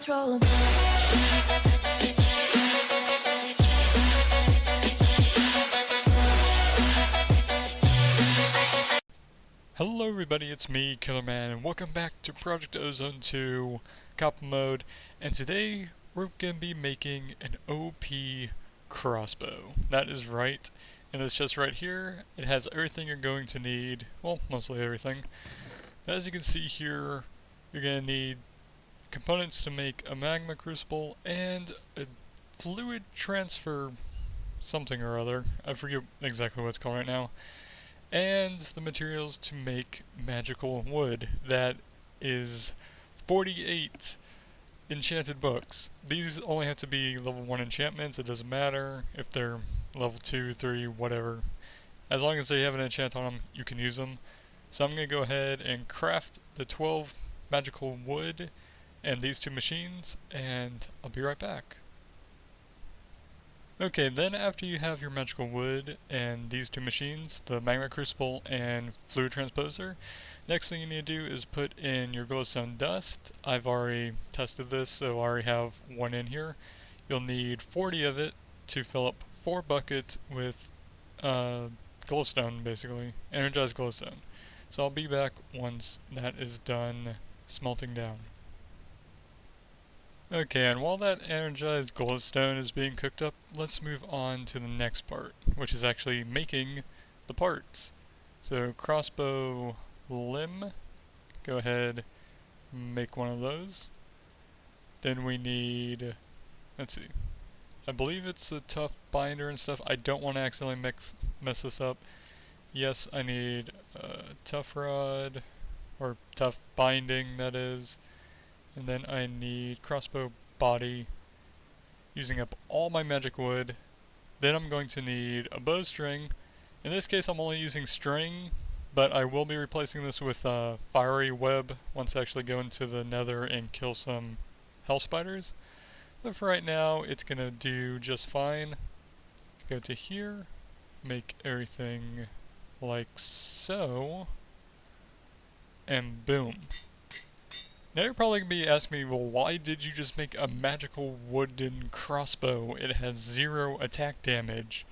control. Hello everybody, it's me, Killerman, and welcome back to Project Ozone 2, Kappa Mode, and today we're going to be making an OP crossbow. That is right, and it's just right here. It has everything you're going to need, well, mostly everything. As you can see here, you're going to need components to make a magma crucible and a fluid transfer something or other. I forget exactly what it's called right now. And the materials to make magical wood. That is 48 enchanted books. These only have to be level 1 enchantments. It doesn't matter if they're level 2, 3, whatever. As long as they have an enchant on them, you can use them. So I'm going to go ahead and craft the 12 magical wood and these two machines, and I'll be right back. Okay, then after you have your magical wood and these two machines, the magma crucible and fluid transposer, next thing you need to do is put in your glowstone dust. I've already tested this, so I already have one in here. You'll need 40 of it to fill up 4 buckets with glowstone, basically, energized glowstone. So I'll be back once that is done smelting down. Okay, and while that energized glowstone is being cooked up, let's move on to the next part, which is actually making the parts. So crossbow limb, go ahead, make one of those. Then we need, let's see, I believe it's the tough binder and stuff. I don't want to accidentally mess this up. Yes, I need tough rod, or tough binding, that is. And then I need crossbow body, using up all my magic wood. Then I'm going to need a bowstring. In this case I'm only using string, but I will be replacing this with fiery web once I actually go into the nether and kill some hell spiders. But for right now it's gonna do just fine. Go to here, make everything like so, and boom. Now you're probably going to be asking me, well, why did you just make a magical wooden crossbow? It has 0 attack damage.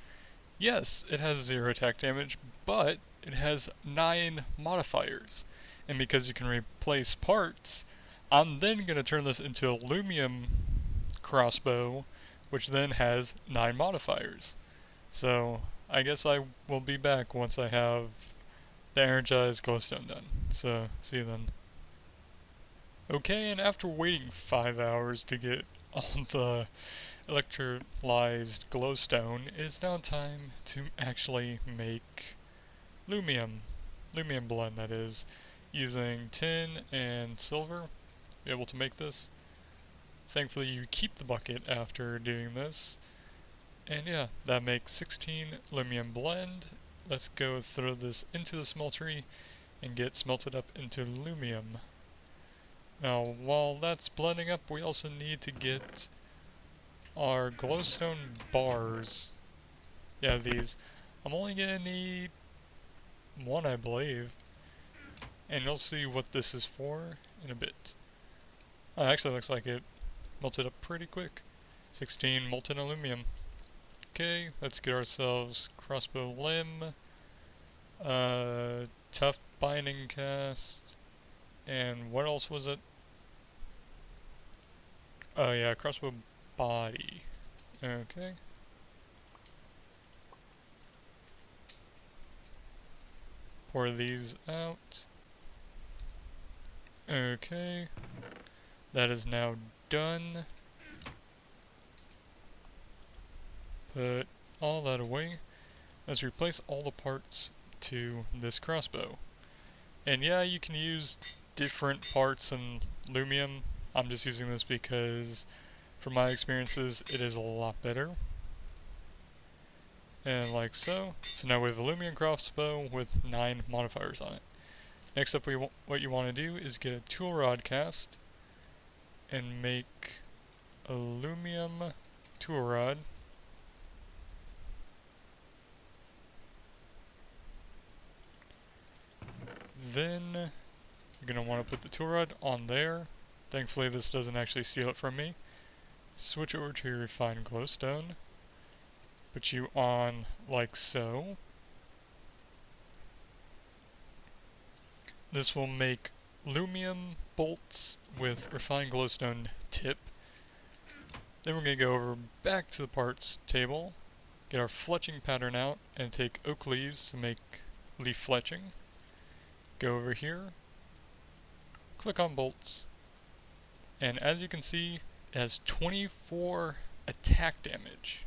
Yes, it has 0 attack damage, but it has 9 modifiers. And because you can replace parts, I'm then going to turn this into a aluminum crossbow, which then has 9 modifiers. So I guess I will be back once I have the energized glowstone done. So see you then. Okay, and after waiting 5 hours to get all the electrolyzed glowstone, it is now time to actually make lumium blend, that is, using tin and silver. Be able to make this. Thankfully you keep the bucket after doing this. And yeah, that makes 16 lumium blend. Let's go throw this into the smeltery and get smelted up into lumium. Now, while that's blending up, we also need to get our glowstone bars. Yeah, these. I'm only gonna need 1, I believe. And you'll see what this is for in a bit. Oh, actually looks like it melted up pretty quick. 16 molten aluminum. Okay, let's get ourselves crossbow limb, tough binding cast, and what else was it? Oh yeah, crossbow body. Okay. Pour these out. Okay. That is now done. Put all that away. Let's replace all the parts to this crossbow. And yeah, you can use different parts in lumium. I'm just using this because, from my experiences, it is a lot better. And like so. So now we have a lumium crossbow with 9 modifiers on it. Next up, what you want to do is get a tool rod cast and make a lumium tool rod. Then you're going to want to put the tool rod on there, Thankfully this doesn't actually steal it from me. Switch over to your refined glowstone. Put you on like so. This will make lumium bolts with refined glowstone tip. Then we're going to go over back to the parts table, get our fletching pattern out, and take oak leaves to make leaf fletching. Go over here, click on bolts, and as you can see, it has 24 attack damage.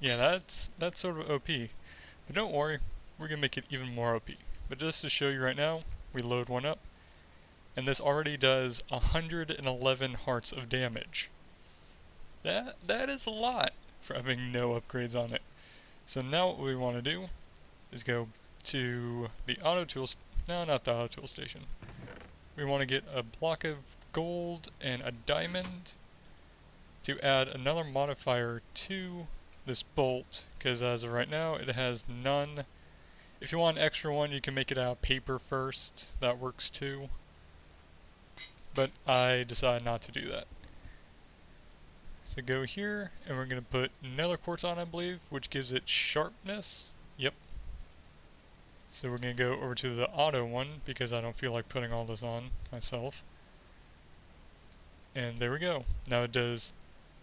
Yeah, that's sort of OP. But don't worry, we're going to make it even more OP. But just to show you right now, we load one up, and this already does 111 hearts of damage. That is a lot for having no upgrades on it. So now what we want to do is go to the auto tool, no, not the auto tool station. We want to get a block of gold and a diamond to add another modifier to this bolt, because as of right now it has none. If you want an extra one, you can make it out of paper first. That works too. But I decided not to do that. So go here, and we're going to put nether quartz on, I believe, which gives it sharpness. Yep. So we're going to go over to the auto one, because I don't feel like putting all this on myself. And there we go. Now it does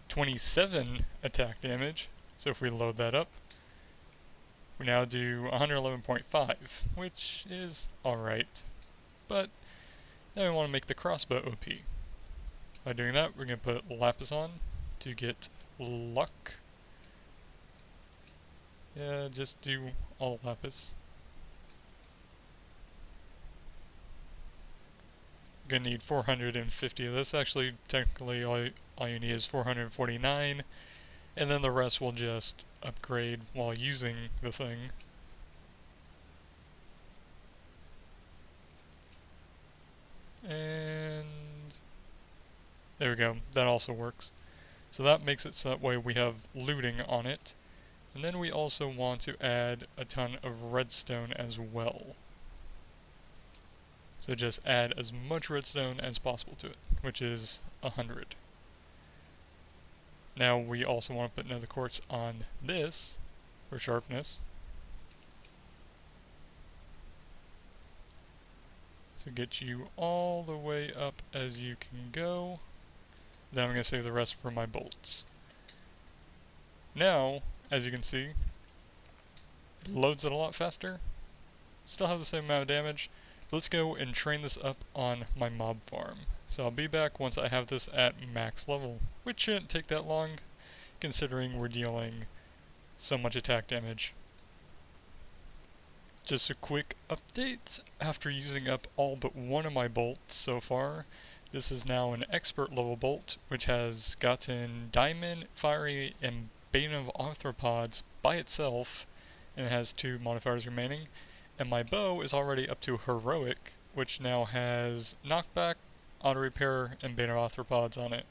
27 attack damage. So if we load that up, we now do 111.5, which is alright. But now we want to make the crossbow OP. By doing that, we're going to put lapis on to get luck. Yeah, just do all lapis. You're going to need 450 of this. Actually, technically all you need is 449. And then the rest will just upgrade while using the thing. And there we go. That also works. So that makes it so that way we have looting on it. And then we also want to add a ton of redstone as well. So just add as much redstone as possible to it, which is 100. Now we also want to put nether quartz on this for sharpness. So get you all the way up as you can go. Then I'm going to save the rest for my bolts. Now, as you can see, it loads it a lot faster. Still have the same amount of damage. Let's go and train this up on my mob farm. So I'll be back once I have this at max level, which shouldn't take that long, considering we're dealing so much attack damage. Just a quick update, after using up all but one of my bolts so far, this is now an expert level bolt, which has gotten diamond, fiery, and bane of arthropods by itself, and it has 2 modifiers remaining. And my bow is already up to heroic, which now has knockback, auto repair, and bane of arthropods on it.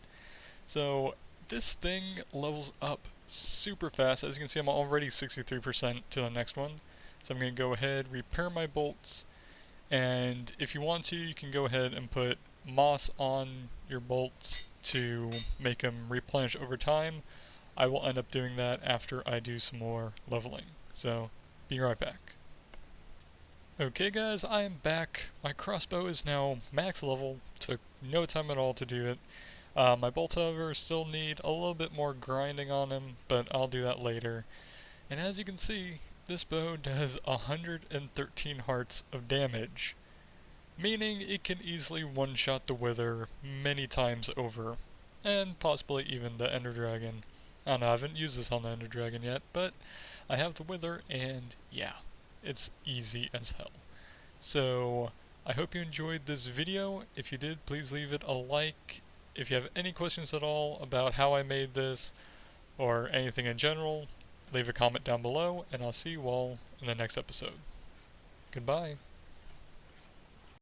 So this thing levels up super fast. As you can see, I'm already 63% to the next one. So I'm going to go ahead, repair my bolts, and if you want to, you can go ahead and put moss on your bolts to make them replenish over time. I will end up doing that after I do some more leveling. So, be right back. Okay guys, I am back. My crossbow is now max level. Took no time at all to do it. My bolts, however, still need a little bit more grinding on them, but I'll do that later. And as you can see, this bow does 113 hearts of damage, meaning it can easily one-shot the Wither many times over, and possibly even the Ender Dragon. I don't know, I haven't used this on the Ender Dragon yet, but I have the Wither, and yeah, it's easy as hell. So, I hope you enjoyed this video. If you did, please leave it a like. If you have any questions at all about how I made this, or anything in general, leave a comment down below, and I'll see you all in the next episode. Goodbye.